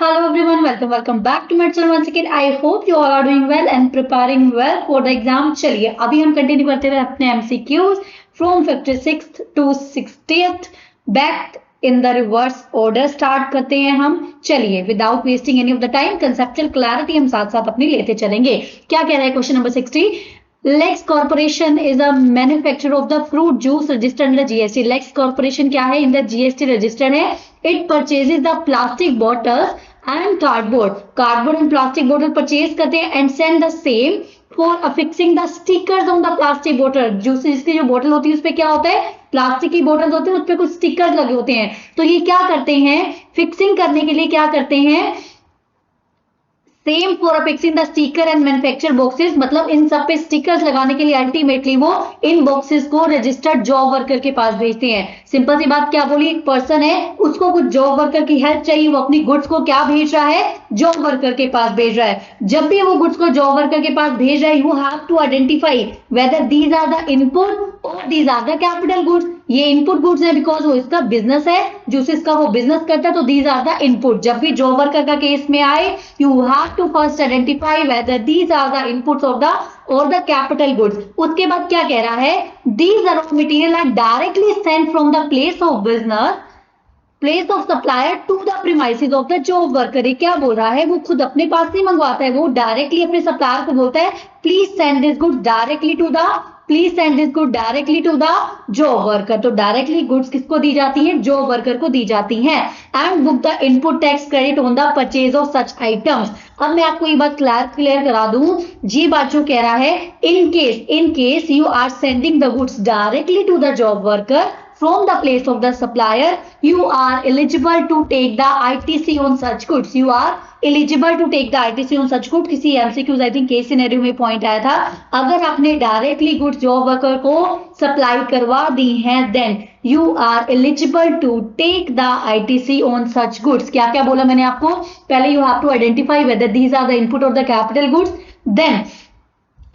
Hello everyone, welcome back to my channel once again. I hope you all are doing well and preparing well for the exam. चलिए अभी हम continue करते हुए अपने MCQs from 56th to 60th back in the reverse order start करते हैं हम. चलिए without wasting any of the time conceptual clarity हम साथ साथ अपनी लेते चलेंगे. क्या कह रहा है question number 60? Lex Corporation is a manufacturer of the fruit juice registered in the GST. Lex Corporation क्या है? In the GST registered है. It purchases the plastic bottles and cardboard and plastic bottle purchase करते हैं and send the same for affixing the stickers on the plastic bottle. Juice जिसकी जो बोतल होती है उस पे क्या होता है? प्लास्टिक की बोतल होती है, उस पे कुछ स्टिकर्स लगे होते हैं. तो ये क्या करते हैं? फिक्सिंग करने के लिए क्या करते हैं? Same for affixing the sticker and manufacture boxes, मतलब इन सब पे स्टिकर्स लगाने के लिए अल्टीमेटली वो इन बॉक्सेस को रजिस्टर्ड जॉब वर्कर के पास भेजते हैं. सिंपल सी बात क्या बोली, एक पर्सन है उसको कुछ जॉब वर्कर की हेल्प चाहिए, वो अपनी गुड्स को क्या भेज रहा है? जॉब वर्कर के पास भेज रहा है. जब भी वो गुड्स को जॉब वर्कर के पास भेज रहा है, you have to identify whether these are the input और these are the capital goods. ये इनपुट गुड्स है बिकॉज वो इसका बिजनेस है, जूसेस का वो बिजनेस करता है, तो दीज आर द इनपुट. जब भी जॉब वर्कर का केस में आए, you have to first identify whether these are the inputs of the और द कैपिटल गुड्स. उसके बाद क्या कह रहा है? These are of material are directly sent from the place of business, place of supplier to the premises of the job worker. ये क्या बोल रहा है? वो खुद अपने पास नहीं मंगवाता है, वो डायरेक्टली अपने सप्लायर को बोलता है please send this goods directly to the job worker. तो डायरेक्टली गुड्स किसको दी जाती है? जॉब वर्कर को दी जाती हैं. And book the input tax credit on the purchase of such items. अब मैं आपको ये बात क्लियर करा दूं, ये बात जो कह रहा है, in case you are sending the goods directly to the job worker from the place of the supplier, you are eligible to take the ITC on such goods. You are eligible to take the ITC on such goods. किसी MCQs I think case scenario में point आया था, अगर आपने directly goods job worker को supply करवा दी हैं, then you are eligible to take the ITC on such goods. क्या क्या बोला मैंने आपको? पहले you have to identify whether these are the input of the capital goods, then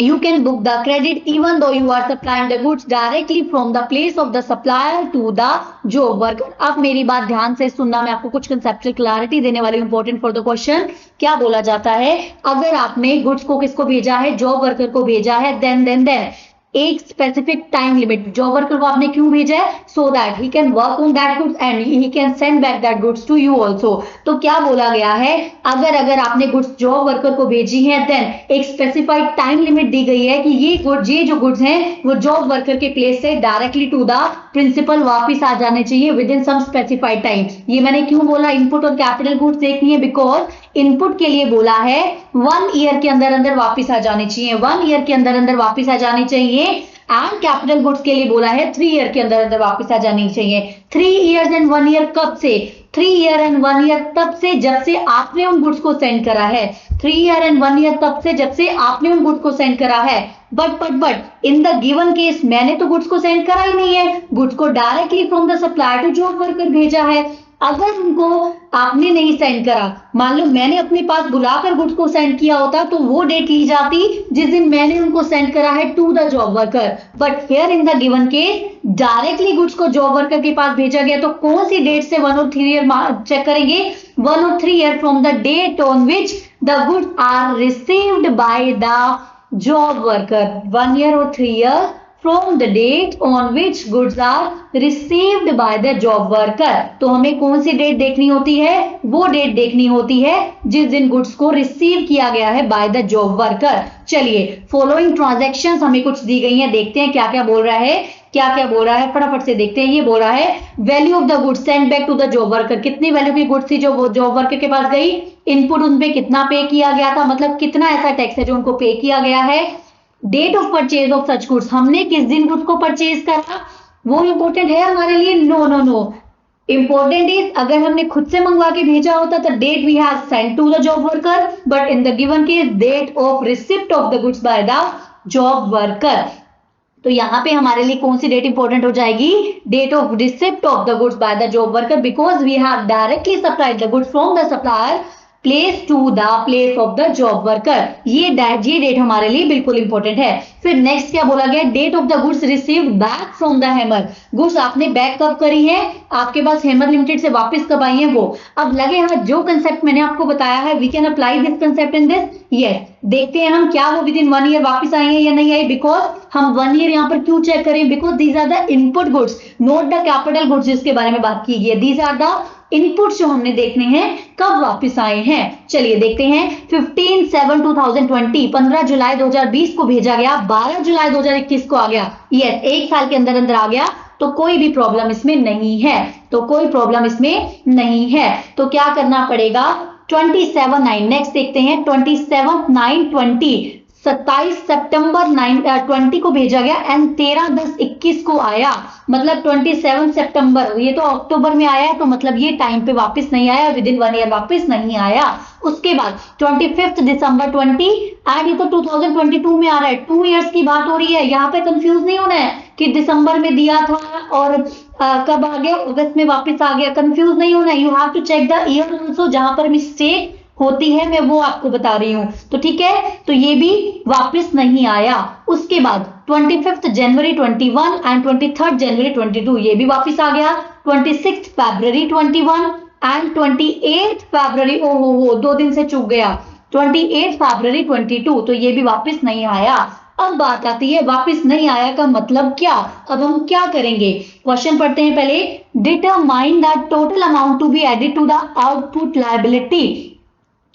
you can book the credit even though you are supplying the goods directly from the place of the supplier to the job worker. अब मेरी बात ध्यान से सुनना, मैं आपको कुछ conceptual clarity देने वाली हूं इंपॉर्टेंट फॉर द क्वेश्चन. क्या बोला जाता है? अगर आपने गुड्स को किसको भेजा है? जॉब वर्कर को भेजा है, देन एक specific time limit. Job worker को आपने क्यों भेजा है? So that he can work on that goods and he can send back that goods to you also. तो क्या बोला गया है? अगर आपने गुड्स जॉब वर्कर को भेजी है, देन एक स्पेसिफाइड टाइम लिमिट दी गई है कि ये जो गुड्स हैं वो जॉब वर्कर के प्लेस से डायरेक्टली टू द प्रिंसिपल वापिस आ जाने चाहिए within some specified time. ये मैंने क्यों बोला इनपुट और कैपिटल गुड्स देखनी है? बिकॉज इनपुट के लिए बोला है 1 ईयर के अंदर वापिस आ जानी चाहिए, 1 ईयर के अंदर वापिस आ जानी चाहिए. एंड कैपिटल गुड्स के लिए बोला है 3 ईयर के अंदर वापिस आ जानी चाहिए. 3 ईयर्स एंड 1 ईयर कब से? 3 ईयर एंड 1 ईयर तब से जब से आपने उन गुड्स को सेंड करा है. 3 ईयर एंड 1 ईयर तब से जब से आपने उन गुड्स को सेंड करा है. But in the given case मैंने तो गुड्स को सेंड करा ही नहीं है, गुड्स को directly from the supplier to job worker भेजा है. अगर उनको आपने नहीं सेंड करा, मान लो मैंने अपने पास बुलाकर गुड्स को सेंड किया होता, तो वो डेट ली जाती जिस दिन मैंने उनको सेंड करा है to the job worker. But here in the given case directly goods को जॉब वर्कर के पास भेजा गया, तो कौन सी डेट से 1 और 3 ईयर चेक करेंगे? 1 और 3 year from the date on which the goods are received by the job worker. 1 year और 3 year from the date on which goods are received by the job worker. तो हमें कौन सी date देखनी होती है? वो डेट देखनी होती है जिस दिन गुड्स को रिसीव किया गया है बाय द जॉब वर्कर. चलिए फॉलोइंग ट्रांजैक्शंस हमें कुछ दी गई हैं, देखते हैं क्या क्या बोल रहा है. फटाफट से देखते हैं. ये बोल रहा है value of the goods send back to the job worker. कितनी वैल्यू की गुड्स थी जो जॉब वर्कर के पास गई? इनपुट उनपे कितना पे किया गया था, मतलब कितना ऐसा टैक्स है जो उनको पे किया गया है. Date of purchase of such goods, हमने किस दिन गुड्स को परचेज करा, वो इंपॉर्टेंट है हमारे लिए? नो. इंपॉर्टेंट इज अगर हमने खुद से मंगवा के भेजा होता तो date we have sent to the job worker, but in the given case date of receipt of the goods by the job worker. तो यहां पे हमारे लिए कौन सी डेट इंपॉर्टेंट हो जाएगी? Date of receipt of the goods by the job worker, because we have directly supplied the goods from the supplier place to the place of the job worker. ये date हमारे लिए बिल्कुल important है। फिर next क्या बोला गया, date of the goods received back from the hammer. Goods आपने बैक कब करी है, आपके पास हेमर लिमिटेड से वापस कब आई है वो। अब लगे हाथ, जो कंसेप्ट मैंने आपको बताया है we can apply this concept in this. Yes, देखते हैं हम क्या वो विद इन 1 ईयर वापस आई है या नहीं आई। बिकॉज हम 1 ईयर यहाँ पर क्यों चेक करें, because these are the input goods, not the capital goods जिसके बारे में बात की गई है। दीज आर द इनपुट्स जो हमने देखने हैं कब वापस आए हैं। चलिए देखते हैं। 15/7/2020, 15 जुलाई 2020 को भेजा गया, 12 जुलाई 2021 को आ गया। यस, एक साल के अंदर अंदर आ गया, तो कोई भी प्रॉब्लम इसमें नहीं है, तो कोई प्रॉब्लम इसमें नहीं है। तो क्या करना पड़ेगा, 27/9 नेक्स्ट देखते हैं। 27/9/20, 27 सितंबर 20 को भेजा गया एंड 13/10/21 को आया। मतलब 27 सितंबर, ये तो अक्टूबर में आया है, तो मतलब ये टाइम पे वापस नहीं आया, विद इन 1 ईयर वापस नहीं आया। उसके बाद 25 दिसंबर 20 एंड ये तो 2022 में आ रहा है, 2 इयर्स की बात हो रही है। यहाँ पे कंफ्यूज नहीं होना है कि दिसंबर में दिया था और कब आ गया, अगस्त में वापस आ गया, कंफ्यूज नहीं होना है। You have to check the year also, जहां पर मिस्टेक होती है मैं वो आपको बता रही हूं। तो ठीक है, तो ये भी वापस नहीं आया। उसके बाद 25 जनवरी 21 एंड 23 जनवरी 22 ये भी वापस आ गया। 26 फरवरी 21 एंड 28 फरवरी, ओहो 2 दिन से चूक गया, 28 फरवरी 22, तो ये भी वापस नहीं आया। अब बात आती है वापस नहीं आया का मतलब क्या। अब हम क्या करेंगे, क्वेश्चन पढ़ते हैं पहले। Determine the total amount to be added to the output liability.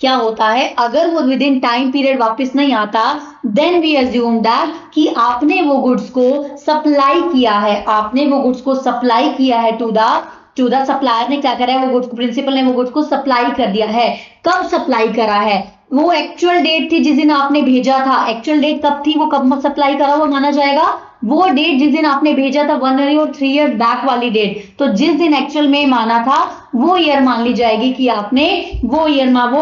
क्या होता है, अगर वो विद इन टाइम पीरियड वापस नहीं आता, देन वी अज्यूम दैट कि आपने वो गुड्स को सप्लाई किया है, आपने वो गुड्स को सप्लाई किया है टू द सप्लायर ने क्या करा है, वो गुड्स को, प्रिंसिपल ने वो गुड्स को सप्लाई कर दिया है। कब सप्लाई करा है, वो एक्चुअल डेट थी जिस दिन आपने भेजा था। एक्चुअल डेट कब थी, वो कब सप्लाई करा हुआ माना जाएगा, वो डेट जिस दिन आपने भेजा था 1 ईयर और 3 ईयर बैक वाली डेट। तो जिस दिन एक्चुअल में माना था वो ईयर मान ली जाएगी कि आपने वो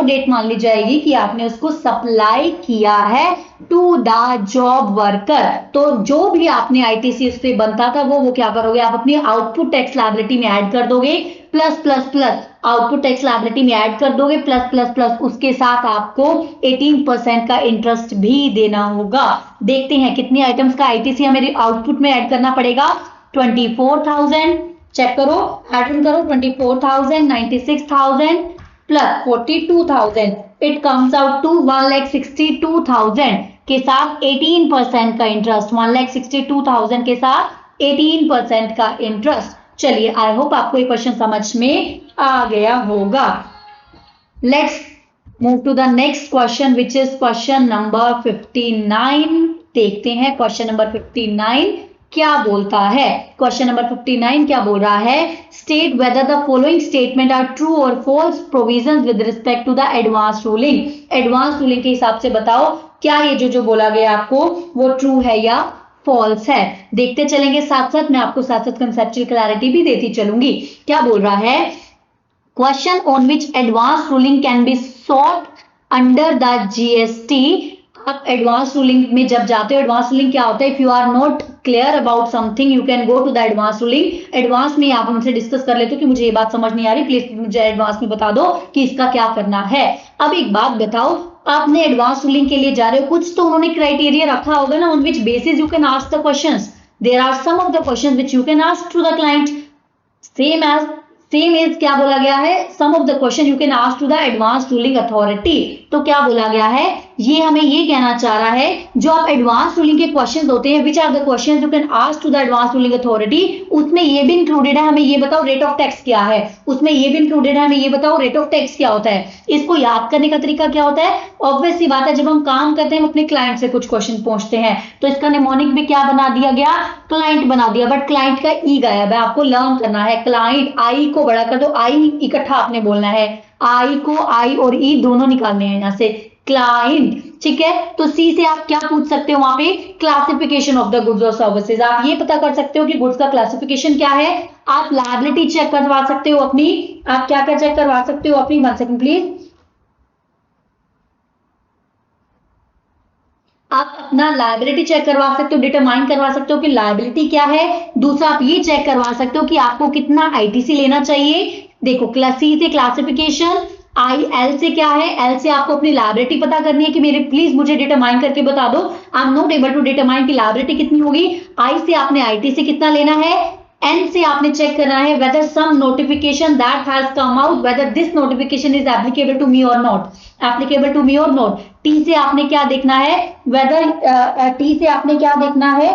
डेट मान ली जाएगी कि आपने उसको सप्लाई किया है टू द जॉब वर्कर। तो जो भी आपने आईटीसी उस पे बनता था वो क्या करोगे, आप अपनी आउटपुट टैक्स लायबिलिटी में ऐड कर दोगे, plus plus plus output tax liability में ऐड कर दोगे, प्लस प्लस प्लस उसके साथ आपको 18% का इंटरेस्ट भी देना होगा। देखते हैं कितनी आइटम्स का आईटीसी हमें आउटपुट में ऐड करना पड़ेगा। 24,000, चेक करो, ऐड करो, 24,000, 96,000 plus 42,000, it comes out to 1,62,000 के साथ 18% का इंटरेस्ट, 1,62,000 के साथ 18% का इंटरेस्ट। चलिए, आई होप आपको ये क्वेश्चन समझ में आ गया होगा। Let's move to the next question which is question number 59। देखते हैं क्वेश्चन नंबर 59 क्या बोलता है। क्वेश्चन नंबर 59 क्या बोल रहा है, state whether the following statement are true और false provisions with respect to the advance ruling. Advance ruling के हिसाब से बताओ क्या ये जो बोला गया आपको वो ट्रू है या फॉल्स है। देखते चलेंगे साथ साथ, मैं आपको साथ साथ कंसेप्चुअल क्लैरिटी भी देती चलूंगी। क्या बोल रहा है, question on which advance ruling can be sought under the GST. आप एडवांस रूलिंग में जब जाते हो, एडवांस रूलिंग क्या होता है, if you are not clear about something you can go to the advance ruling. Advance में आप हमसे डिस्कस कर लेते हो कि मुझे ये बात समझ नहीं आ रही, प्लीज मुझे एडवांस में बता दो कि इसका क्या करना है। अब एक बात बताओ, आपने एडवांस रूलिंग के लिए जा रहे हो, कुछ तो उन्होंने क्राइटेरिया रखा होगा ना, on which basis you can ask the questions. There are some of the questions which you can ask to the client, same as क्या बोला गया है, some of the question you can ask to the advance ruling authority. तो क्या बोला गया है, ये हमें ये कहना चाह रहा है जो आप एडवांस रूलिंग के क्वेश्चंस होते हैं, which are the questions you can ask to the advance ruling authority, उसमें ये भी इंक्लूडेड है, हमें ये बताओ रेट ऑफ टैक्स क्या है, उसमें ये भी इंक्लूडेड है, हमें ये बताओ रेट ऑफ टैक्स क्या होता है। इसको याद करने का तरीका क्या होता है, ऑब्वियस सी बात है, जब हम काम करते हैं हम अपने क्लाइंट से कुछ क्वेश्चन पूछते हैं, तो इसका निमोनिक भी क्या बना दिया गया, क्लाइंट बना दिया, बट क्लाइंट का ई गायब है, आपको लर्न करना है। क्लाइंट, आई को बड़ा कर दो, आई इकट्ठा आपने बोलना है, आई को आई और ई दोनों निकालने हैं यहां से, क्लाइंट, ठीक है। तो सी से आप क्या पूछ सकते हो, वहां पे क्लासिफिकेशन ऑफ द गुड्स और सर्विसेज, आप ये पता कर सकते हो कि गुड्स का क्लासिफिकेशन क्या है। आप लायबिलिटी चेक करवा सकते हो अपनी, आप क्या क्या चेक करवा सकते हो अपनी, 1 सेकंड प्लीज, आप अपना लायबिलिटी चेक करवा सकते हो, डिटरमाइन करवा सकते हो कि लायबिलिटी क्या है। दूसरा आप ये चेक करवा सकते हो कि आपको कितना आईटीसी लेना चाहिए। देखो, सी से क्लासिफिकेशन, आई एल से क्या है, एल से आपको अपनी लायबिलिटी पता करनी है कि मेरे प्लीज मुझे डिटरमाइन करके बता दो, I am not able to determine की लायबिलिटी कितनी होगी। आई से आपने आईटी से कितना लेना है, एन से आपने चेक करना है whether some notification that has come out whether this notification is applicable to me और नॉट, एप्लीकेबल टू मी और नॉट। टी से आपने क्या देखना है, वेदर टी से आपने क्या देखना है,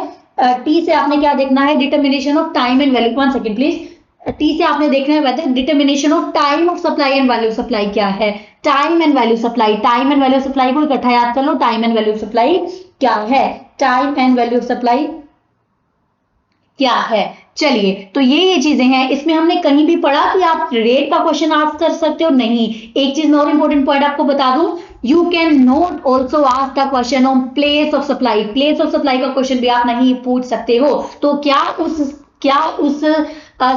टी से आपने क्या देखना है, determination of time and value, 1 second please. टी से आपने देखना है whether determination of time of supply and value supply क्या है, time and value supply, time and value supply को इकट्ठा याद कर लो, टाइम एंड वैल्यू सप्लाई क्या है, टाइम एंड वैल्यू सप्लाई क्या है। चलिए तो ये चीजें हैं, इसमें हमने कहीं भी पढ़ा कि आप रेट का क्वेश्चन आस्क कर सकते हो, नहीं। एक चीज और इंपॉर्टेंट पॉइंट आपको बता दूं, you can not also ask the question on place of supply, place of supply का क्वेश्चन भी आप नहीं पूछ सकते हो। तो क्या उस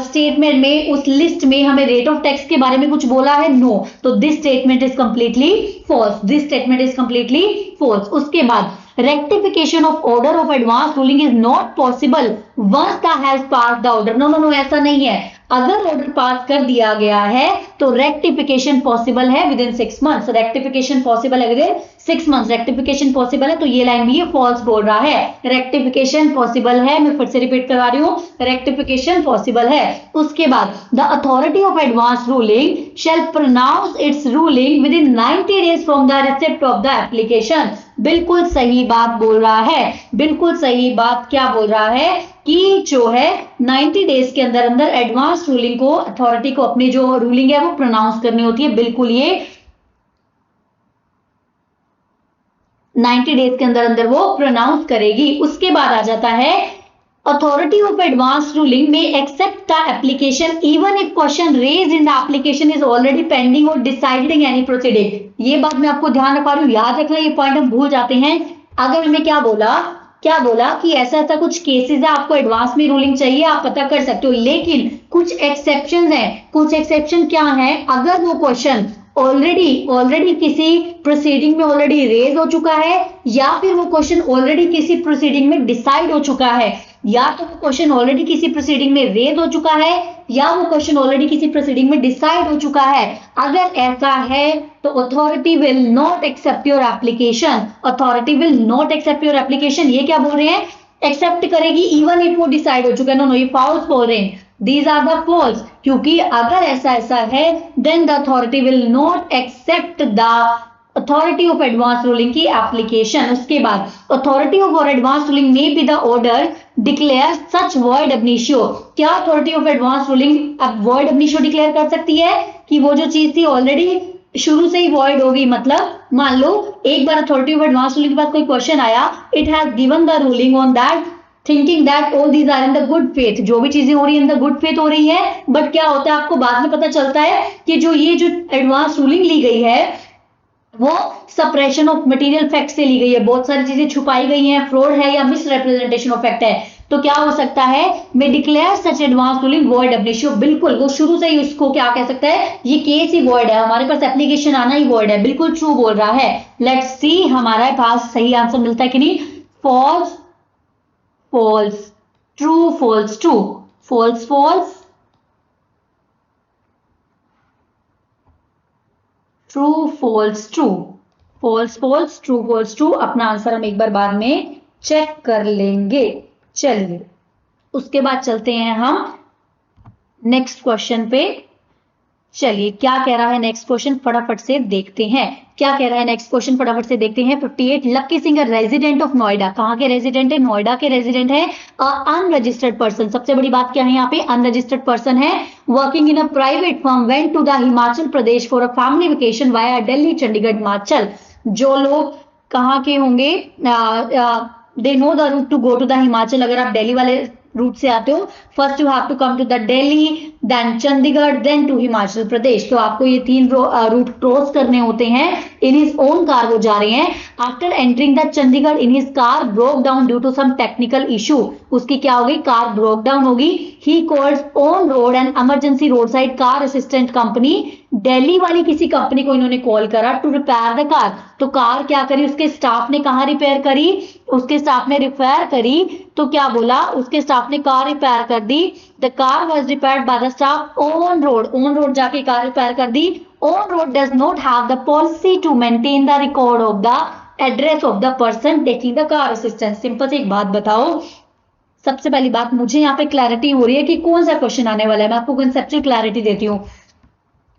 स्टेटमेंट में, उस लिस्ट में हमें रेट ऑफ टैक्स के बारे में कुछ बोला है, नो। तो this statement is completely false, this statement is completely false. उसके बाद rectification of order of advance ruling is not possible once the has passed the order, no no no ऐसा नहीं है, अगर ऑर्डर पास कर दिया गया है तो रेक्टिफिकेशन पॉसिबल है within 6 months, rectification possible है within 6 months, rectification possible है। तो ये लाइन भी ये फॉल्स बोल रहा है, रेक्टिफिकेशन पॉसिबल है, मैं फिर से रिपीट करवा रही हूँ, रेक्टिफिकेशन पॉसिबल है। उसके बाद the authority of advance ruling shall pronounce its ruling within 90 days from the receipt of the application, बिल्कुल सही बात बोल रहा है, बिल्कुल सही बात क्या बोल रहा है कि जो है 90 डेज के अंदर अंदर एडवांस रूलिंग को, अथॉरिटी को अपनी जो रूलिंग है वो प्रोनाउंस करनी होती है, बिल्कुल ये 90 डेज के अंदर अंदर वो प्रोनाउंस करेगी। उसके बाद आ जाता है अथॉरिटी ऑफ एडवांस रूलिंग में accept the application even if question raised in the application is already pending और डिसाइडिंग एनी प्रोसीडिंग। ये बात मैं आपको ध्यान रखवा रही हूं, याद रखना, ये पॉइंट हम भूल जाते हैं। अगर हमें क्या बोला कि ऐसा ऐसा कुछ केसेस है, आपको एडवांस में रूलिंग चाहिए, आप पता कर सकते हो, लेकिन कुछ एक्सेप्शंस हैं। कुछ एक्सेप्शन क्या है, अगर वो क्वेश्चन ऑलरेडी किसी प्रोसीडिंग में ऑलरेडी रेज हो चुका है, या फिर वो क्वेश्चन ऑलरेडी किसी प्रोसीडिंग में डिसाइड हो चुका है, या तो वो क्वेश्चन ऑलरेडी किसी प्रोसीडिंग में रेज हो चुका है, या वो क्वेश्चन ऑलरेडी किसी प्रोसीडिंग में डिसाइड हो चुका है। अगर ऐसा है तो authority will not accept your application, authority will not accept your application. ये क्या बोल रहे हैं, एक्सेप्ट करेगी इवन इफ वो डिसाइड हो चुका है, नो नो ये फॉल्स बोल रहे हैं, these are the false, क्योंकि अगर ऐसा है then the authority will not accept the authority of advance ruling की application। उसके बाद authority of advance ruling may be the order declare such void ab initio, क्या authority of advance ruling अब void ab initio declare कर सकती है कि वो जो चीज थी ऑलरेडी शुरू से ही void होगी। मतलब मान लो एक बार अथॉरिटी ऑफ एडवांस रूलिंग के बाद कोई क्वेश्चन आया, it has given the ruling on that thinking that all these are in the good faith, जो भी चीजें हो रही है इन द गुड फेथ हो रही है, बट क्या होता है आपको बाद में पता चलता है कि जो एडवांस रूलिंग ली गई है वो सप्रेशन ऑफ मटेरियल फैक्ट से ली गई है, बहुत सारी चीजें छुपाई गई हैं, फ्रॉड है या मिस रिप्रेजेंटेशन ऑफ फैक्ट है। तो क्या हो सकता है, मैं declare such advance ruling void अब इनिशियो, बिल्कुल वो शुरू से ही उसको क्या कह सकता है, ये केस ही वॉइड है, हमारे पास एप्लीकेशन आना ही वॉइड है, बिल्कुल ट्रू बोल रहा है। लेट्स सी हमारे पास सही आंसर मिलता है कि नहीं, false false, true false true, false false, true false true, false false, true false true। अपना आंसर हम एक बार बाद में चेक कर लेंगे। चलिए उसके बाद चलते हैं हम नेक्स्ट क्वेश्चन पे। चलिए क्या कह रहा है नेक्स्ट क्वेश्चन, फटाफट से देखते हैं क्या कह रहा है नेक्स्ट क्वेश्चन, फटाफट से देखते हैं। 58 लक्की सिंह रेजिडेंट ऑफ नोएडा, कहाँ के रेजिडेंट है, नोएडा के रेजिडेंट है, अनरजिस्टर्ड पर्सन। सबसे बड़ी बात क्या है यहाँ पे, अनरजिस्टर्ड पर्सन है, working in a private firm, went to the Himachal Pradesh for a family vacation via Delhi Chandigarh Himachal. जो लोग कहाँ के होंगे, they know the route to go to the Himachal, अगर आप दिल्ली वाले रूट से आते हो, first you have to come to the Delhi, then Chandigarh, then to Himachal Pradesh. तो आपको ये 3 रूट क्रॉस करने होते हैं। इन हिज ओन कार वो जा रहे हैं। After entering the Chandigarh in his car broke down due to some technical issue, उसकी क्या होगी, कार ब्रोक डाउन होगी। He calls on road and emergency road side car assistant company, Delhi वाली किसी कंपनी को इन्होंने कॉल करा टू रिपेयर द कार। तो कार क्या करी, उसके स्टाफ ने कहाँ रिपेयर करी, उसके स्टाफ ने रिपेयर करी, तो क्या बोला, उसके स्टाफ ने कार रिपेयर कर दी। The car was repaired by the staff on road, on road जाके कार रिपेयर कर दी, On road does not have the policy to maintain the record of the address of the person taking the car assistance. Simple से एक बात बताओ, सबसे पहली बात मुझे यहाँ पे क्लैरिटी हो रही है कि कौन सा क्वेश्चन आने वाला है। मैं आपको कंसेप्चुअल क्लैरिटी देती हूँ।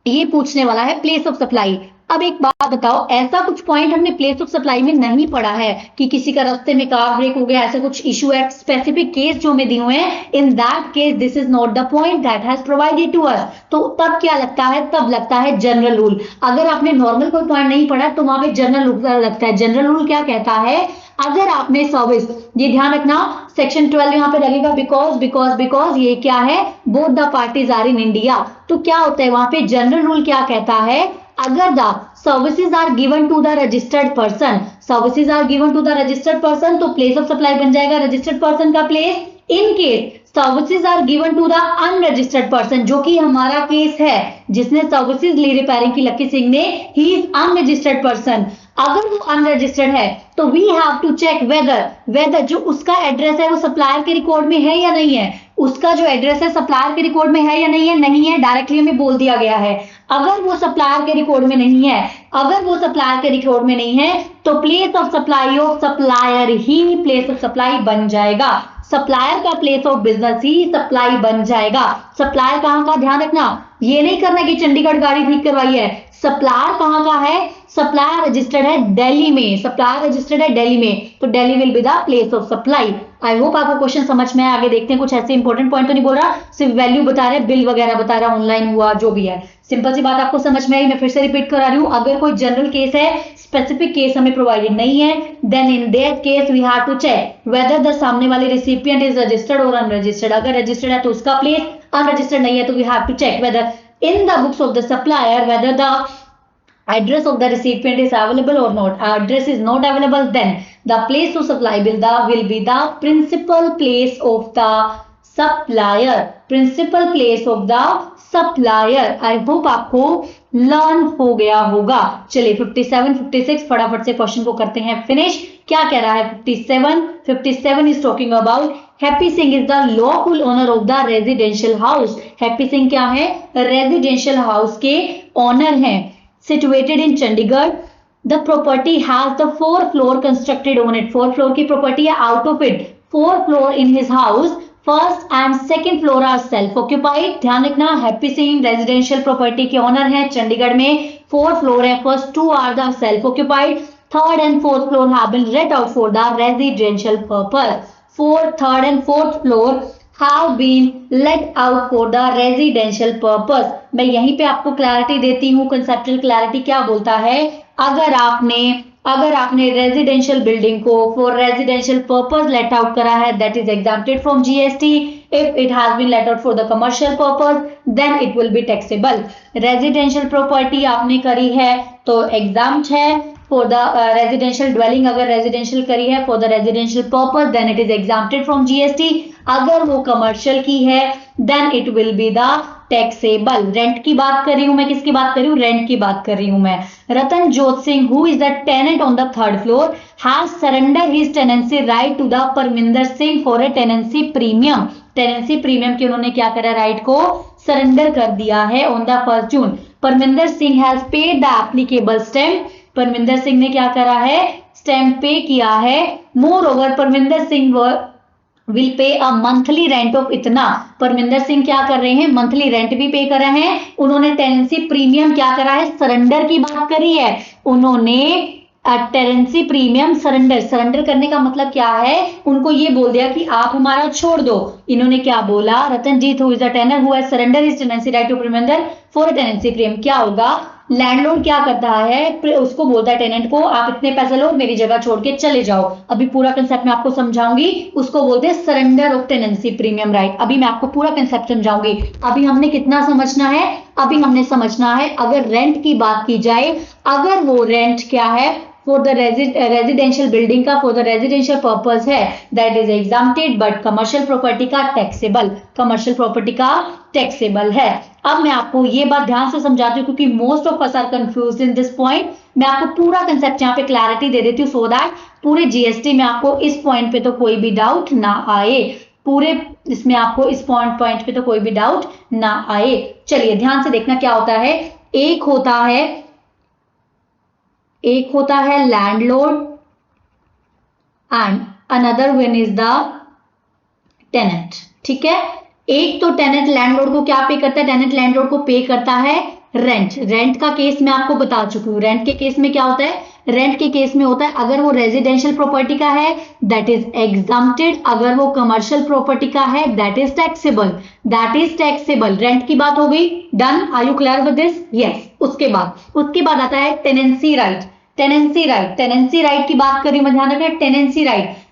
ये पूछने वाला है प्लेस ऑफ सप्लाई। अब एक बात बताओ, ऐसा कुछ पॉइंट हमने प्लेस ऑफ सप्लाई में नहीं पढ़ा है कि किसी का रास्ते में कार ब्रेक हो गया, ऐसा कुछ इशू है। स्पेसिफिक केस जो हमें दिए हुए हैं, in that case this is not the point that has provided to us. तो तब क्या लगता है, तब लगता है जनरल रूल। अगर आपने नॉर्मल कोई पॉइंट नहीं पढ़ा तो वहां पे जनरल रूल लगता है। जनरल रूल क्या कहता है, अगर आपने सर्विस, ये ध्यान रखना, सेक्शन 12 यहाँ पे लगेगा बिकॉज ये क्या है, both the parties are in India. तो क्या होता है वहां पे जनरल रूल क्या कहता है, अगर the services are given to the registered person, services are given to the registered person, तो प्लेस ऑफ सप्लाई बन जाएगा रजिस्टर्ड पर्सन का place. In case services are given to the unregistered person, जो कि हमारा केस है, जिसने services ली repairing की लक्की सिंह ने, ही इज अनरजिस्टर्ड पर्सन। अगर वो अनरजिस्टर्ड है तो we have to check whether जो उसका एड्रेस है वो सप्लायर के रिकॉर्ड में है या नहीं है। उसका जो एड्रेस है सप्लायर के रिकॉर्ड में है या नहीं है, नहीं है, डायरेक्टली हमें बोल दिया गया है। अगर वो सप्लायर के रिकॉर्ड में नहीं है, अगर वो सप्लायर के रिकॉर्ड में नहीं है, तो place of supply of supplier he place of supply बन जाएगा। सप्लायर का place of business he supply बन जाएगा। सप्लायर कहां का, ध्यान रखना, ये नहीं करना कि चंडीगढ़ गाड़ी ठीक करवाई है। सप्लायर कहां का है, सप्लायर रजिस्टर्ड है दिल्ली में, सप्लायर रजिस्टर्ड है दिल्ली में, तो Delhi will be the place of supply. I hope आपको क्वेश्चन समझ में आगे देखते हैं। कुछ ऐसे इंपॉर्टेंट पॉइंट तो नहीं बोल रहा, सिर्फ वैल्यू बता रहे, बिल वगैरह बता रहा, ऑनलाइन हुआ जो भी है। सिंपल सी बात आपको समझ में आई, मैं फिर से रिपीट करा रही हूँ। अगर कोई जनरल केस है, स्पेसिफिक केस हमें प्रोवाइडेड नहीं है, then in that case we have to check whether the सामने वाले रिसिपिएंट इज रजिस्टर्ड और अनरजिस्टर्ड। अगर रजिस्टर्ड है तो उसका प्लेस, अनरजिस्टर्ड नहीं है तो we have to check whether in the books of the supplier whether the address of the recipient is available or not. Address is not available, then the place of supply will be the principal place of the supplier, principal place of the supplier. I hope आपको learn हो गया होगा। चलिए 57 56 फटाफट से question को करते हैं फिनिश। क्या कह रहा है 57 is talking about Happy Singh is the lawful owner of the residential house. Happy Singh क्या है, रेजिडेंशियल हाउस के ओनर हैं। Situated in Chandigarh, the property has the 4 floor constructed on it. 4 floor की प्रॉपर्टी है, out of it 4 floor in his house, first and second floor are self occupied. ध्यान रखना, Happy Singh residential property के owner हैं, चंडीगढ़ में 4 floor है, first 2 are the self occupied, third and fourth floor have been rent out for the residential purpose. Third and fourth floor have been let out for the residential purpose। मैं यहीं पे आपको clarity देती हूँ, conceptual clarity क्या बोलता है। अगर आपने रेजिडेंशियल बिल्डिंग को for residential purpose let out करा है, that is exempted from GST. If it has been let out for the commercial purpose, then it will be taxable. Residential property आपने करी है तो एग्जाम्प्ट है। फॉर द रेजिडेंशियल ड्वेलिंग अगर residential करी है for the residential purpose, then it is exempted from GST. अगर वो कमर्शियल की है, then it will be the taxable. Rent की बात कर रही हूं मैं, किसकी बात कर रही हूं, रेंट की बात कर रही हूं मैं। Ratan Jot Singh who is the tenant on the 3rd floor has surrender his tenancy right to the Parminder Singh for a tenancy premium. Tenancy premium की उन्होंने क्या करा, राइट को सरेंडर कर दिया है on the 1 June. Parminder Singh has paid the applicable stamp. Parminder Singh ने क्या करा है, स्टैम्प पे किया है। More over Parminder Singh will pay a monthly rent of इतना। परमिंदर सिंह क्या कर रहे हैं, मंथली रेंट भी पे कर रहे हैं। उन्होंने टेनेंसी प्रीमियम क्या करा है, सरेंडर की बात करी है उन्होंने। टेनेंसी प्रीमियम सरेंडर करने का मतलब क्या है, उनको ये बोल दिया कि आप हमारा छोड़ दो। इन्होंने क्या बोला, Ratanjeet who is the tenor who has surrender his tenancy right to Parminder for tenancy premium. क्या होगा, लैंडलॉर्ड क्या करता है, उसको बोलता है टेनेंट को, आप इतने पैसे लो मेरी जगह छोड़ के चले जाओ। अभी पूरा कंसेप्ट मैं आपको समझाऊंगी, उसको बोलते हैं surrender of tenancy premium right. अभी मैं आपको पूरा कंसेप्ट समझाऊंगी। अभी हमने कितना समझना है, अभी हमने समझना है अगर रेंट की बात की जाए, अगर वो रेंट क्या है फॉर द रेजिडेंशियल बिल्डिंग का फॉर द रेजिडेंशियल पर्पस है, that is exempted, but commercial property का टैक्सेबल, कमर्शियल प्रॉपर्टी का टैक्सेबल है। अब मैं आपको ये बात ध्यान से समझाती हूँ क्योंकि most of us are confused in this point. मैं आपको पूरा कंसेप्ट यहाँ पे क्लैरिटी दे देती हूँ सो दैट पूरे जीएसटी में आपको इस पॉइंट पे तो कोई भी डाउट ना आए। पूरे इसमें आपको इस पॉइंट पे तो कोई भी डाउट ना आए। चलिए ध्यान से देखना क्या होता है। एक होता है landlord and another one is the tenant. ठीक है, एक तो टेनेंट लैंडलॉर्ड को क्या पे करता है, टेनेंट लैंडलॉर्ड को पे करता है रेंट का केस मैं आपको बता चुकी हूँ। रेंट के केस में क्या होता है, रेंट के केस में होता है अगर वो रेजिडेंशियल प्रॉपर्टी का है दैट इज एग्जम्प्टेड, अगर वो कमर्शियल प्रॉपर्टी का है दैट इज टैक्सेबल। रेंट की बात हो गई, done. Are you clear with this? Yes. उसके बाद आता है टेनेंसी राइट की बात करी, मैं ध्यान रखना।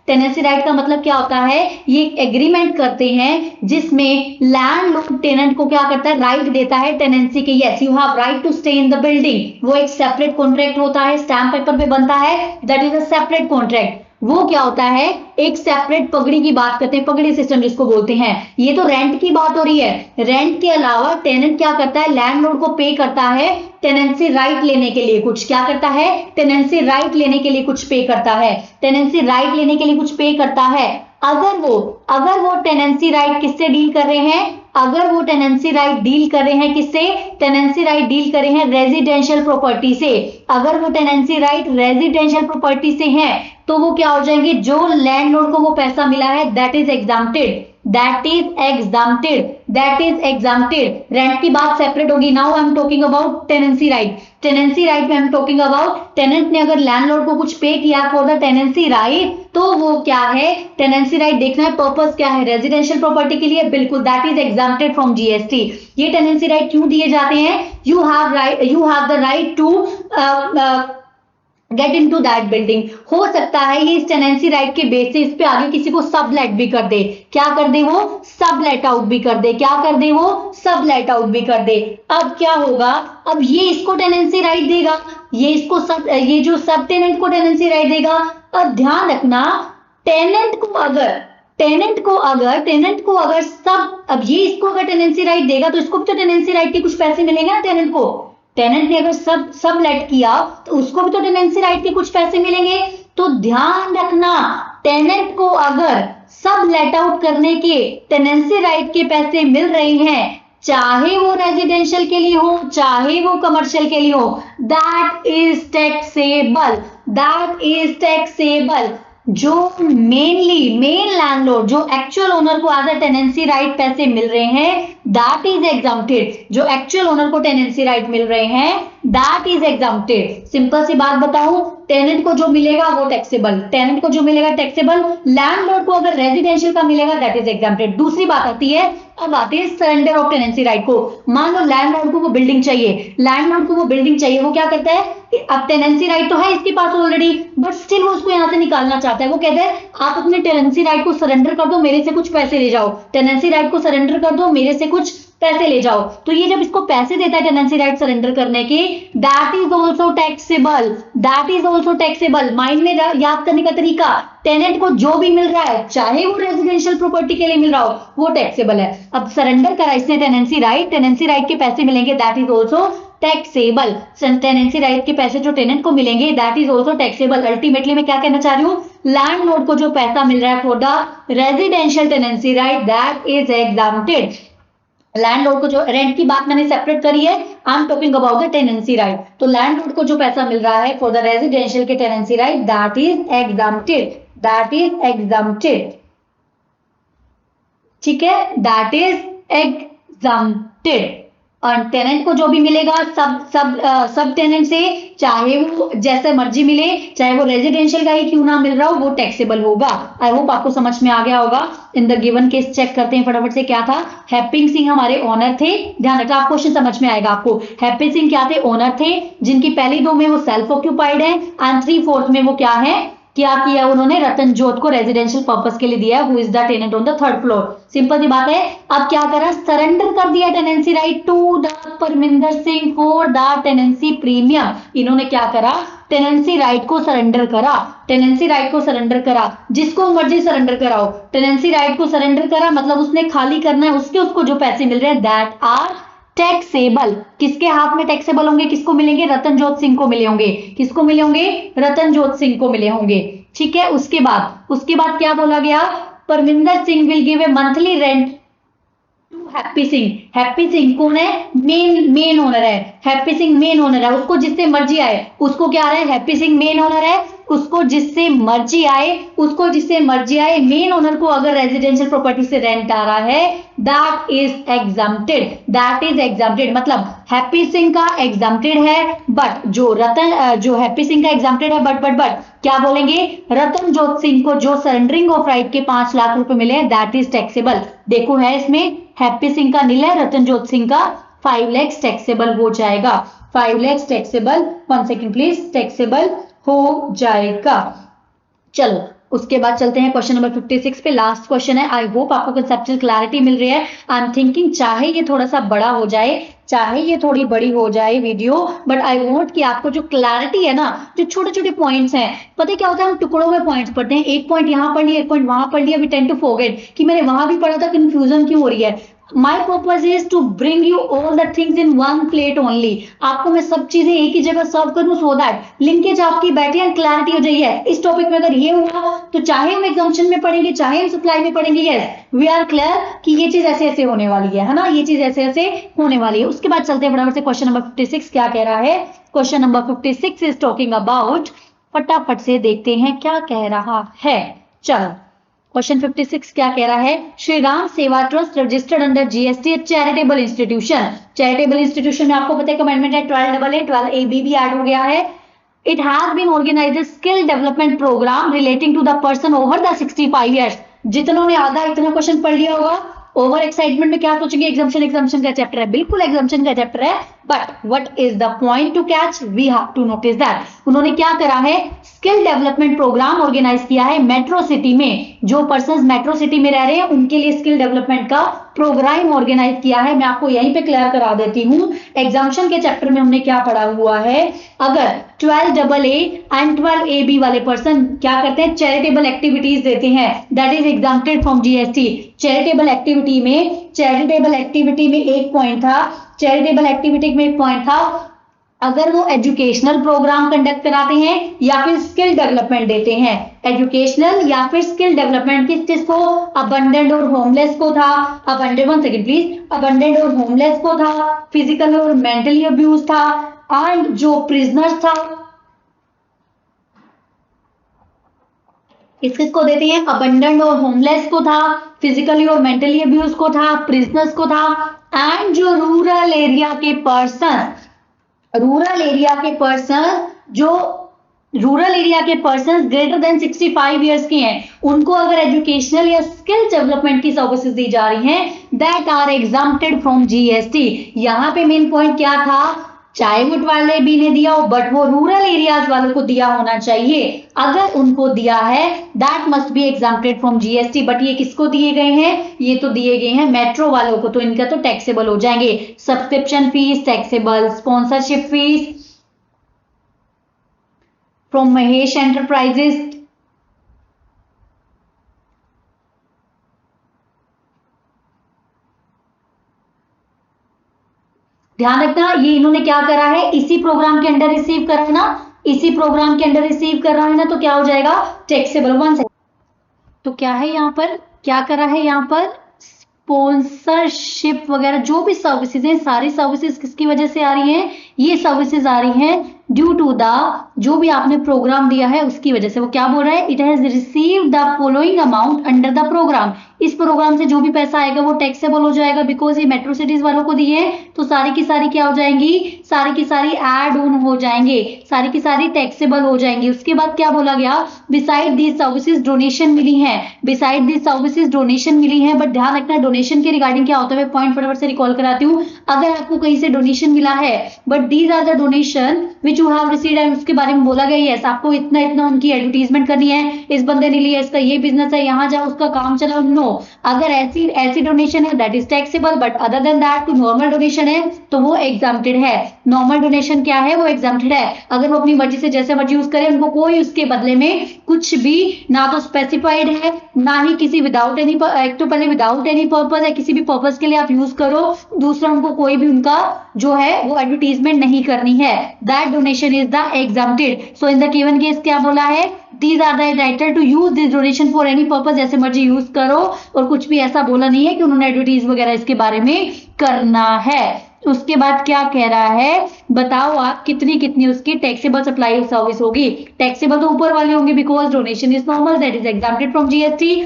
टेनेंसी राइट का मतलब क्या होता है, ये एग्रीमेंट करते हैं जिसमें लैंडलॉर्ड टेनेंट को क्या करता है, राइट देता है टेनेंसी के। Yes, you have right to stay in the building. वो एक सेपरेट कॉन्ट्रैक्ट होता है, स्टैम्प पेपर पे बनता है, that is a separate contract. वो क्या होता है, एक सेपरेट पगड़ी की बात करते हैं, पगड़ी सिस्टम जिसको बोलते हैं। ये तो रेंट की बात हो रही है। रेंट के अलावा टेनेंट क्या करता है, लैंडलॉर्ड को पे करता है टेनेंसी राइट लेने के लिए कुछ, क्या करता है, टेनेंसी राइट लेने के लिए कुछ पे करता है, टेनेंसी राइट लेने के लिए कुछ पे करता है। अगर वो टेनेंसी राइट किससे डील कर रहे हैं, अगर वो टेनेंसी राइट डील कर रहे हैं किससे, टेनेंसी राइट डील कर रहे हैं रेजिडेंशियल प्रॉपर्टी से। अगर वो टेनेंसी राइट रेजिडेंशियल प्रॉपर्टी से है तो वो क्या हो जाएंगे, जो लैंडलॉर्ड को वो पैसा मिला है दैट इज एग्जाम्प्टेड। रेंट की बात सेपरेट होगी। Now I am talking about tenancy right में I am talking about tenant ने अगर लैंडलॉर्ड को कुछ पे किया फॉर द टेनेंसी राइट तो वो क्या है, टेनेंसी राइट देखना है पर्पस क्या है, रेजिडेंशियल प्रॉपर्टी के लिए, बिल्कुल that is exempted from GST. ये टेनेंसी राइट क्यों दिए जाते हैं, you have the right to get into that building. हो सकता है ये इस टेनेंसी राइट के बेसिस पे आगे किसी को सबलेट भी कर दे, क्या कर दे वो, सबलेट आउट भी कर दे, क्या कर दे वो, सबलेट आउट भी कर दे। अब क्या होगा, अब ये इसको टेनेंसी राइट देगा, ये जो सब टेनेंट को टेनेंसी राइट देगा। अब ध्यान रखना, टेनेंट को अगर सब, अब ये इसको अगर टेनेंसी राइट देगा तो इसको भी तो टेनेंसी राइट के कुछ पैसे मिलेंगे ना टेनेंट को। टेनेंट ने अगर सब लेट किया तो उसको भी तो टेनेंसी राइट के कुछ पैसे मिलेंगे। तो ध्यान रखना, टेनेंट को अगर सब लेट आउट करने के टेनेंसी राइट के पैसे मिल रहे हैं, चाहे वो रेजिडेंशियल के लिए हो चाहे वो कमर्शियल के लिए हो, दैट इज टैक्सेबल। जो मेन लैंडलॉर्ड, जो एक्चुअल ओनर को एज अ टेनेंसी राइट पैसे मिल रहे हैं दैट इज एग्जम्प्टेड। जो एक्चुअल ओनर को टेनेंसी राइट मिल रहे हैं दैट इज एग्जम्प्टेड। सिंपल सी बात बताऊं, टेनेंट को जो मिलेगा वो टैक्सेबल, लैंडलॉर्ड को अगर रेजिडेंशियल का मिलेगा दैट इज एग्जम्प्टेड। दूसरी बात आती है, अब आती है सरेंडर ऑफ टेनेंसी राइट को। मान लो लैंडलॉर्ड को वो बिल्डिंग चाहिए, वो क्या करता है, अब टेनेंसी राइट तो है इसके पास ऑलरेडी, बट स्टिल वो उसको यहां से निकालना चाहता है। वो कहता है आप अपने टेनेंसी राइट को सरेंडर कर दो, मेरे से कुछ पैसे ले जाओ, टेनेंसी राइट को सरेंडर कर दो, मेरे से कुछ पैसे ले जाओ। तो ये जब इसको पैसे देता है टेनेंसी राइट सरेंडर करने के, that is also taxable. Mind में याद करने का तरीका, टेनेंट को जो भी मिल रहा है चाहे वो रेजिडेंशियल प्रॉपर्टी के लिए मिल रहा हो वो टैक्सेबल है। अब सरेंडर करा इसने टेनेंसी राइट के पैसे मिलेंगे that is also taxable. Tenancy right के पैसे जो टेनेंट को मिलेंगे that is also taxable. Ultimately मैं क्या कहना चाह रही हूँ, लैंडलॉर्ड को जो पैसा मिल रहा है for the residential tenancy right that is exempted. Landlord को जो, रेंट की बात मैंने सेपरेट करी है, आई am talking about the tenancy right. तो लैंडलॉर्ड को जो पैसा मिल रहा है फॉर द रेजिडेंशियल के tenancy right that is exempted. ठीक है, दैट इज एग्जम्प्टेड। और टेनेंट को जो भी मिलेगा सब टेनेंट से, चाहे वो जैसे मर्जी मिले, चाहे वो रेजिडेंशियल का ही क्यों ना मिल रहा हो, वो टैक्सेबल होगा। आई होप आपको समझ में आ गया होगा। In the given case check करते हैं फटाफट से, क्या था, हैप्पी सिंह हमारे ओनर थे। ध्यान रखना, आप क्वेश्चन समझ में आएगा आपको। हैप्पी सिंह क्या थे, ओनर थे, जिनकी पहली दो में वो सेल्फ ऑक्यूपाइड है एंड 3/4 में वो क्या है, क्या किया उन्होंने, रतनजोत को रेजिडेंशियल पर्पस के लिए दिया, who is the tenant on the 3rd floor. Simple सी बात है। अब क्या करा, सरेंडर कर दिया tenancy right to the Parminder Singh for the tenancy premium. इन्होंने क्या करा, टेनेंसी राइट को सरेंडर करा, जिसको मर्जी सरेंडर कराओ, टेनेंसी राइट को सरेंडर करा, मतलब उसने खाली करना है, उसको जो पैसे मिल रहे हैं दैट आर टैक्सेबल। किसके हाथ में टैक्सेबल होंगे, किसको मिलेंगे, रतनजोत सिंह को मिले होंगे। किसको मिले होंगे, रतनजोत सिंह को मिले होंगे। ठीक है, उसके बाद क्या बोला गया, Parminder Singh will give a monthly rent happy Singh कौन है? मेन ओनर है। हैप्पी सिंह मेन ओनर है, उसको जिससे मर्जी आए उसको क्या है? हैप्पी सिंह मेन ओनर है, उसको जिससे मर्जी आए मेन ओनर को अगर रेजिडेंशियल प्रॉपर्टी से रेंट आ रहा है दैट इज एग्जाम्प्टेड। मतलब हैप्पी सिंह का एग्जाम्प्टेड है, बट जो हैप्पी सिंह का एग्जाम्प्टेड है बट क्या बोलेंगे? रतनजोत सिंह को जो सरेंडरिंग ऑफ राइट के 5 लाख रुपए मिले दैट इज टैक्सेबल। देखो है इसमें हैप्पी सिंह का नील है, रतनजोत सिंह का 5 लाख टैक्सेबल हो जाएगा। 5 lakh taxable, 1 second please, taxable हो जाएगा। चलो उसके बाद चलते हैं क्वेश्चन नंबर 56 पे। लास्ट क्वेश्चन है। आई होप आपको कंसेप्चुअल क्लैरिटी मिल रही है। आई एम थिंकिंग चाहे ये थोड़ा सा बड़ा हो जाए, चाहे ये थोड़ी बड़ी हो जाए वीडियो, बट आई वांट कि आपको जो क्लैरिटी है ना, जो छोटे छोटे पॉइंट्स हैं, पता है क्या होता है हम टुकड़ों में पॉइंट्स पढ़ते हैं, एक पॉइंट यहाँ पढ़ लिया, एक पॉइंट वहां पढ़ लिया, वी टेंड टू फॉरगेट कि मैंने वहां भी पढ़ा था, कंफ्यूजन क्यों हो रही है। My purpose is to bring you all the things in one plate only. आपको मैं सब चीजें एक ही जगह सर्व करूं सो दैट लिंकेज आपकी बैठे एंड क्लैरिटी हो जाइए। इस टॉपिक में अगर ये हुआ तो चाहे हम एग्जाम्पशन में पढ़ेंगे, चाहे हम सप्लाई में पढ़ेंगे, यस वी आर क्लियर कि ये चीज ऐसे ऐसे होने वाली है ना, ये चीज ऐसे ऐसे होने वाली है। उसके बाद चलते हैं फटाफट से क्वेश्चन नंबर 56 क्या कह रहा है। Question number 56 is talking about, फटाफट से देखते हैं क्या कह रहा है। चलो क्वेश्चन 56 क्या कह रहा है। श्री राम सेवा trust registered under GST charitable institution. Charitable institution में आपको पता है कमेंटमेंट है 12A भी ऐड हो गया है। It has been organised skill development programme relating to the person over the 65 years. जितनों ने आधा इतना क्वेश्चन पढ़ लिया होगा, ओवर एक्साइटमेंट में क्या सोचेंगे? एग्जाम्पशन का चैप्टर है, बिल्कुल एग्जाम्पशन का चैप्टर है, but what is the point to catch? We have to notice that उन्होंने क्या करा है, स्किल डेवलपमेंट प्रोग्राम ऑर्गेनाइज किया है मेट्रो सिटी में। जो पर्संस मेट्रो सिटी में रह रहे हैं उनके लिए स्किल डेवलपमेंट का प्रोग्राम ऑर्गेनाइज किया है। मैं आपको यहीं पे क्लियर करा देती हूँ। एग्जाम्पशन के चैप्टर में हमने क्या पढ़ा हुआ है, अगर 12AA एंड 12AB वाले पर्सन क्या करते हैं, चैरिटेबल एक्टिविटीज देते हैं, that is exempted from GST. Charitable activity में एक पॉइंट था, अगर वो एजुकेशनल प्रोग्राम कंडक्ट कराते हैं या फिर स्किल डेवलपमेंट देते हैं, एजुकेशनल या फिर स्किल डेवलपमेंट किसको? अबंडेंट और होमलेस को था। अबंडेंट, 1 सेकंड प्लीज, अबंडेंट और होमलेस को था, फिजिकल और मेंटली अब्यूज था, एंड जो प्रिजनर्स था किसको देते हैं? अबंडेंट और होमलेस को था, फिजिकली और मेंटली अब्यूज को था, प्रिजनर्स को था, एंड जो रूरल एरिया के पर्सन ग्रेटर देन 65 इयर्स के हैं, उनको अगर एजुकेशनल या स्किल डेवलपमेंट की सर्विसेज दी जा रही हैं that are exempted from GST. यहां पे मेन पॉइंट क्या था, चाहे वो 12AB ने दिया हो बट वो रूरल एरियाज वालों को दिया होना चाहिए। अगर उनको दिया है that must be exempted from GST. But ये किसको दिए गए हैं? ये तो दिए गए हैं मेट्रो वालों को, तो इनका तो टैक्सेबल हो जाएंगे। Subscription fees taxable, sponsorship fees from Mahesh enterprises, ध्यान रखना ये इन्होंने क्या करा है, इसी प्रोग्राम के अंडर रिसीव करा है ना, इसी प्रोग्राम के अंडर रिसीव कर रहा है ना, तो क्या हो जाएगा? टैक्सेबल। 1 सेकंड, तो क्या है यहाँ पर, क्या करा है यहाँ पर? स्पॉन्सरशिप वगैरह जो भी सर्विसेज हैं, सारी सर्विसेज किसकी वजह से आ रही हैं? ये सर्विसेज आ रही हैं ड्यू टू द, जो भी आपने प्रोग्राम दिया है उसकी वजह से। वो क्या बोल रहा है, it has received the following amount under the program. इस प्रोग्राम से जो भी पैसा आएगा वो टैक्सेबल हो जाएगा, बिकॉज ये मेट्रो सिटीज वालों को दिए तो सारी की सारी क्या हो जाएंगी, सारी की सारी एड ऑन हो जाएंगे, सारी की सारी टैक्सेबल हो जाएंगी। उसके बाद क्या बोला गया, बिसाइड दिस सर्विसेज डोनेशन मिली है, बिसाइड दिस सर्विसेज डोनेशन मिली है। बट ध्यान रखना डोनेशन के रिगार्डिंग क्या होता है, मैं पॉइंट फटाफट से रिकॉल कराती हूँ। अगर आपको कहीं से डोनेशन मिला है but these are the donation which you have received and उसके बारे में बोला गया यस आपको इतना इतना उनकी एडवर्टीजमेंट करनी है, इस बंदे ने लिया, इसका ये बिजनेस है, यहाँ जाओ, उसका काम चलाओ, नो, अगर ऐसी डोनेशन है that is taxable. But other than that, normal donation है तो वो एग्जाम्प्टेड है। नॉर्मल डोनेशन क्या है, वो एग्जाम्प्टेड है। अगर वो अपनी मर्जी से जैसे मर्जी यूज करे, उनको कोई उसके बदले में कुछ भी ना तो स्पेसिफाइड है ना ही किसी विदाउट एनी, एक तो पहले विदाउट एनी पर्पज है, किसी भी पर्पज के लिए आप यूज करो, दूसरा उनको कोई भी उनका जो है वो एडवर्टीजमेंट पेमेंट नहीं करनी है, that donation is the exempted. So in the given case क्या बोला है, these are the entitled to use this donation for any purpose, जैसे मर्जी यूज करो, और कुछ भी ऐसा बोला नहीं है कि उन्होंने एडवर्टीज वगैरह इसके बारे में करना है। उसके बाद क्या कह रहा है, बताओ आप कितनी कितनी उसकी टैक्सेबल सप्लाई सर्विस होगी। टैक्सेबल तो ऊपर वाले होंगे because donation is normal, that is exempted from GST.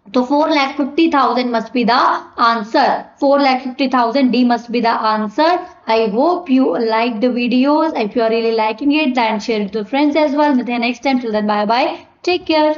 तो 4,50,000 must be the answer. 4,50,000 D must be the answer. I hope you like the videos. If you are really liking it, then share it to friends as well. Until next time, till then, bye bye. Take care.